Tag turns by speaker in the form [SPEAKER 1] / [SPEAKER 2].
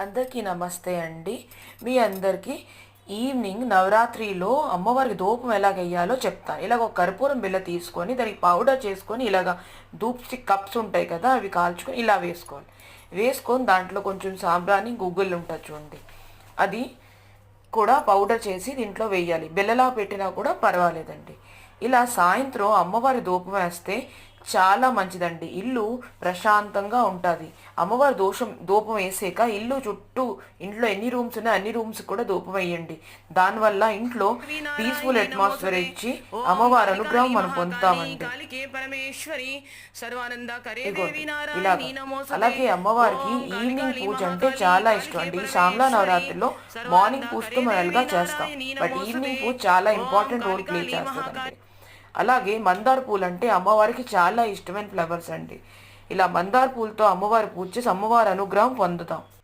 [SPEAKER 1] అందరికీ నమస్తే అండి. మీ అందరికీ ఈవినింగ్ నవరాత్రిలో అమ్మవారికి ధూపం ఎలాగెయ్యాలో చెప్తాను. ఇలాగ ఒక కర్పూరం బిళ్ళ తీసుకొని దానికి పౌడర్ చేసుకొని ఇలాగ ధూప్ స్టిక్ కప్స్ ఉంటాయి కదా, అవి కాల్చుకొని ఇలా వేసుకోవాలి. వేసుకొని దాంట్లో కొంచెం సాంబ్రాణి గుగ్గిళ్ళు ఉంటుంది చూడండి, అది కూడా పౌడర్ చేసి దీంట్లో వేయాలి. బిళ్ళలా పెట్టినా కూడా పర్వాలేదండి. ఇలా సాయంత్రం అమ్మవారి ధూపం వేస్తే చాలా మంచిదండి. ఇల్లు ప్రశాంతంగా ఉంటుంది. అమ్మవారి ధూపం వేసాక ఇల్లు చుట్టూ ఇంట్లో ఎన్ని రూమ్స్ ఉన్నాయో అన్ని రూమ్స్ కూడా ధూపం వేయండి. దానివల్ల ఇంట్లో పీస్ఫుల్ అట్మాస్ఫియర్ ఇచ్చి అమ్మవారి అనుగ్రహం మనం పొందుతామండి. ఇలా అలాగే అమ్మవారికి ఈవినింగ్ పూజ అంటే చాలా ఇష్టం అండి. ఈ శ్యామలా నవరాత్రిలో మార్నింగ్ పూజతో మనం ఎలాగా చేస్తాం, బట్ ఈవినింగ్ పూజ చాలా ఇంపార్టెంట్ రోల్ ప్లే చేస్తుందండి. అలాగే మందార పూలు అంటే అమ్మవారికి చాలా ఇష్టమైన ఫ్లవర్స్ అండి. ఇలా మందార పూలతో అమ్మవారి పూజ చేసి అమ్మవారి అనుగ్రహం పొందుతాం.